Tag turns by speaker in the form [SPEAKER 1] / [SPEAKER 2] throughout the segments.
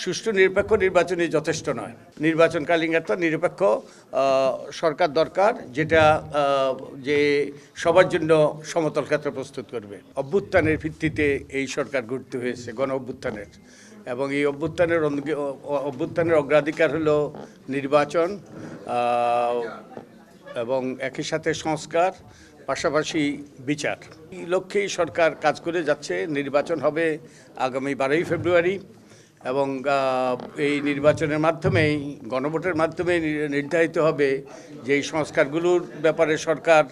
[SPEAKER 1] সুষ্ঠু নিরপেক্ষ নির্বাচনই যথেষ্ট নয়। নির্বাচনকালীন একটা নিরপেক্ষ সরকার দরকার, যেটা যে সবার জন্য সমতল ক্ষেত্র প্রস্তুত করবে। অভ্যুত্থানের ভিত্তিতে এই সরকার গঠিত হয়েছে, গণ অভ্যুত্থানের, এবং এই অভ্যুত্থানের অগ্রাধিকার হলো নির্বাচন এবং একই সাথে সংস্কার, পাশাপাশি বিচার। এই লক্ষ্যেই সরকার কাজ করে যাচ্ছে। নির্বাচন হবে আগামী 12ই ফেব্রুয়ারি এবং এই নির্বাচনের মাধ্যমেই, গণভোটের মাধ্যমে নির্ধারিত হবে যে এই সংস্কারগুলোর ব্যাপারে সরকার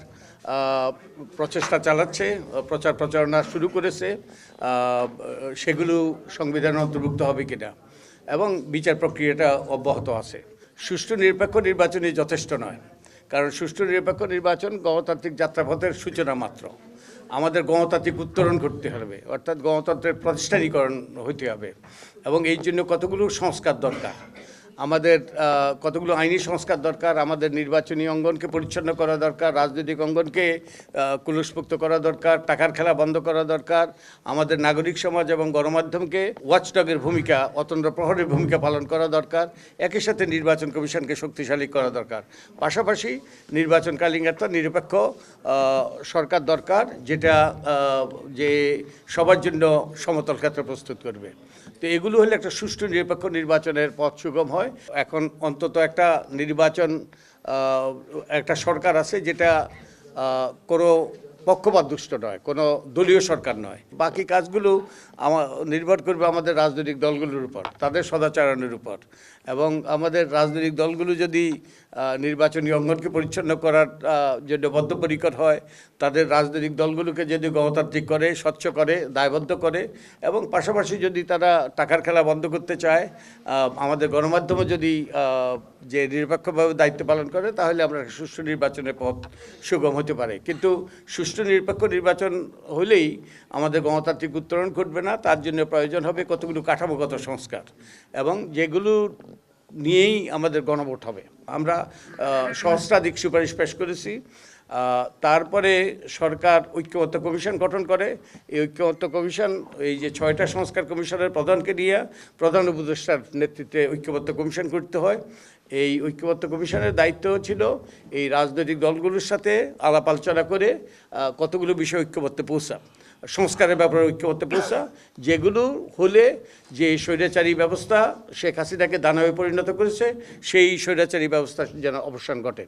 [SPEAKER 1] প্রচেষ্টা চালাচ্ছে, প্রচারণা শুরু করেছে, সেগুলো সংবিধানে অন্তর্ভুক্ত হবে কিনা, এবং বিচার প্রক্রিয়াটা অব্যাহত আছে। সুষ্ঠু নিরপেক্ষ নির্বাচনই যথেষ্ট নয়, কারণ সুষ্ঠু নিরপেক্ষ নির্বাচন গণতান্ত্রিক যাত্রাপথের সূচনা মাত্র। আমাদের গণতান্ত্রিক উত্তরণ করতে হবে, অর্থাৎ গণতন্ত্রের প্রতিষ্ঠানীকরণ হইতে হবে, এবং এই জন্য কতগুলো সংস্কার দরকার। আমাদের কতগুলো আইনি সংস্কার দরকার, আমাদের নির্বাচনী অঙ্গনকে পরিচ্ছন্ন করা দরকার, রাজনৈতিক অঙ্গনকে কুলুষমুক্ত করা দরকার, টাকার খেলা বন্ধ করা দরকার, আমাদের নাগরিক সমাজ এবং গণমাধ্যমকে ওয়াচডগের ভূমিকা, অতন্দ্র প্রহরের ভূমিকা পালন করা দরকার। একই সাথে নির্বাচন কমিশনকে শক্তিশালী করা দরকার। পাশাপাশি নির্বাচনকালীন একটা নিরপেক্ষ সরকার দরকার, যেটা যে সবার জন্য সমতল ক্ষেত্র প্রস্তুত করবে। তো এগুলো হলে একটা সুষ্ঠু নিরপেক্ষ নির্বাচনের পথ সুগম হয়। এখন অন্তত একটা নির্বাচন, একটা সরকার আছে যেটা কোনো পক্ষপাতদুষ্ট নয়, কোনো দলীয় সরকার নয়। বাকি কাজগুলো নির্ভর করবে আমাদের রাজনৈতিক দলগুলোর উপর, তাদের সদাচরণের উপর, এবং আমাদের রাজনৈতিক দলগুলো যদি নির্বাচনী অঙ্গনকে পরিচ্ছন্ন করার জন্য বদ্ধপরিকর হয়, তাদের রাজনৈতিক দলগুলোকে যদি গণতান্ত্রিক করে, স্বচ্ছ করে, দায়বদ্ধ করে, এবং পাশাপাশি যদি তারা টাকার খেলা বন্ধ করতে চায়, আমাদের গণমাধ্যমে যদি যে নিরপেক্ষভাবে দায়িত্ব পালন করে, তাহলে আমরা সুষ্ঠু নির্বাচনের পথ সুগম হতে পারে। কিন্তু সুষ্ঠু নিরপেক্ষ নির্বাচন হলেই আমাদের গণতান্ত্রিক উত্তরণ ঘটবে না। তার জন্য প্রয়োজন হবে কতগুলো কাঠামোগত সংস্কার, এবং যেগুলো নিয়েই আমাদের গণভোট হবে। আমরা সহস্রাধিক সুপারিশ পেশ করেছি। তারপরে সরকার ঐক্যমত্য কমিশন গঠন করে। এই ঐক্যমত্য কমিশন, এই যে 6টা সংস্কার কমিশনের প্রধানকে নিয়ে প্রধান উপদেষ্টার নেতৃত্বে ঐক্যমত্য কমিশন করতে হয়। এই ঐক্যমত্য কমিশনের দায়িত্ব ছিল এই রাজনৈতিক দলগুলোর সাথে আলাপ আলোচনা করে কতগুলো বিষয় ঐক্যমত্যে পৌঁছা, সংস্কারের ব্যাপারে ঐক্যমত্যে পৌঁছা, যেগুলো হলে যে স্বৈরাচারী ব্যবস্থা শেখ হাসিনাকে দানবে পরিণত করেছে, সেই স্বৈরাচারী ব্যবস্থা যেন অবসান ঘটে।